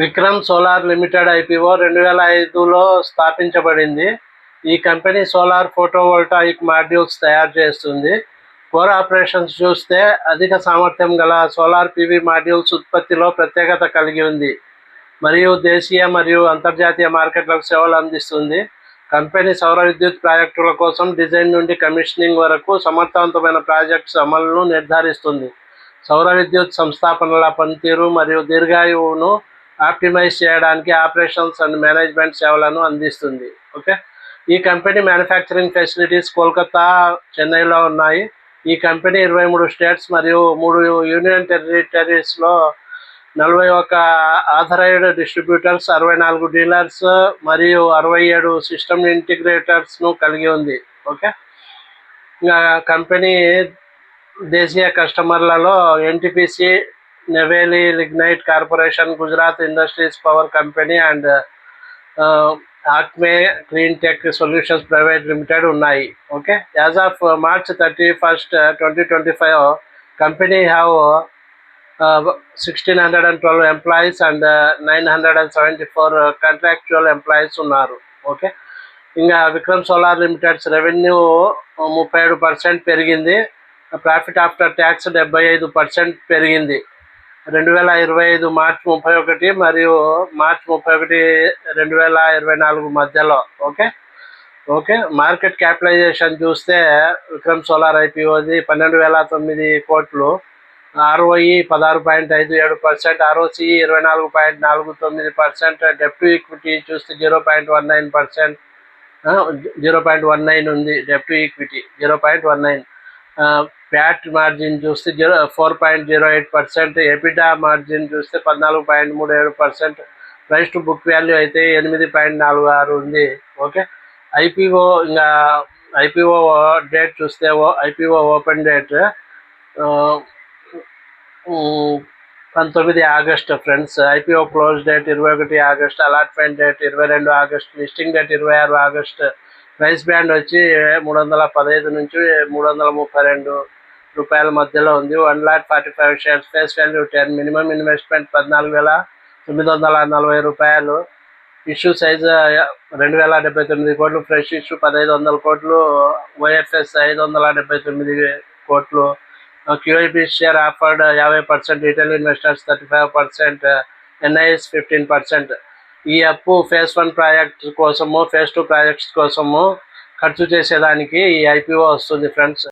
Vikram solar limited IPO 2005లో స్థాపించబడింది. ఈ company solar photovoltaic modules తయారు చేస్తుంది. కోర్ ఆపరేషన్స్ చూస్తే అధిక సామర్థ్యం గల సోలార్ పీవీ మాడ్యూల్స్ ఉత్పత్తిలో ప్రత్యేకత కలిగి ఉంది మరియు దేశీయ మరియు అంతర్జాతీయ మార్కెట్లకు సేవలు అందిస్తుంది. కంపెనీ సౌర విద్యుత్ ప్రాజెక్టుల కోసం డిజైన్ నుండి కమిషనింగ్ వరకు సమర్థవంతమైన ప్రాజెక్ట్స్ అమలును నిర్ధారిస్తుంది. సౌర విద్యుత్ సంస్థాపనల పనితీరు మరియు దీర్ఘాయువును ఆప్టిమైజ్ చేయడానికి ఆపరేషన్స్ అండ్ మేనేజ్మెంట్ సేవలను అందిస్తుంది. ఓకే, ఈ కంపెనీ మ్యానుఫ్యాక్చరింగ్ ఫెసిలిటీస్ కోల్కతా, చెన్నైలో ఉన్నాయి. ఈ కంపెనీ 23 స్టేట్స్ మరియు 3 యూనియన్ టెరిటరీస్లో 41 ఆథరైజ్డ్ డిస్ట్రిబ్యూటర్స్, 64 డీలర్స్ మరియు 67 సిస్టమ్ ఇంటిగ్రేటర్స్ను కలిగి ఉంది. ఓకే, ఇంకా కంపెనీ దేశీయ కస్టమర్లలో NTPC, Neyveli lignite corporation, Gujarat industries power company and Acme clean tech solutions private limited ఉన్నాయి. Okay, as of March 31, 2025 company have 1612 employees and 974 contractual employees ఉన్నారు. Okay, ఇంకా Vikram solar Limited's revenue 37% పెరిగింది. ప్రాఫిట్ ఆఫ్టర్ ట్యాక్స్ 75% పెరిగింది 2025 మార్చి 31 మరియు మార్చి 31, 2024 మధ్యలో. Okay, market capitalisation చూస్తే Vikram solar ఐపీఓది 12,009 కోట్లు, ROE 16.57%, ROCE 24.49%, డెప్ట్ to equity చూస్తే 0.19%, 0.19 ఉంది డెప్ట్ టు ఈక్విటీ 0.19. ప్యాట్ మార్జిన్ చూస్తే 4.08%, ఎబిటా మార్జిన్ చూస్తే 14.37%, ప్రైస్ టు బుక్ వాల్యూ అయితే 8.46 ఉంది. ఓకే, ఐపీఓ డేట్ చూస్తే IPO open date 19 August friends. IPO close date 21 August, allotment date 22 August, listing date 26 August. Price band వచ్చి 315 నుంచి 332 రూపాయల మధ్యలో ఉంది. 1,45 shares, face value 10, minimum investment 14,940 రూపాయలు. ఇష్యూ సైజు 2,079 కోట్లు, ఫ్రెష్ ఇష్యూ 1,500 కోట్లు, ఓఎఫ్ఎస్ 579 కోట్లు. QIP share offered 50%, retail investors 35%, NIS 15%. ఈ అప్పు ఫేజ్ 1 ప్రాజెక్ట్ కోసము, ఫేజ్ 2 ప్రాజెక్ట్స్ కోసము ఖర్చు చేసేదానికి ఈ ఐపీఓ వస్తుంది ఫ్రెండ్స్.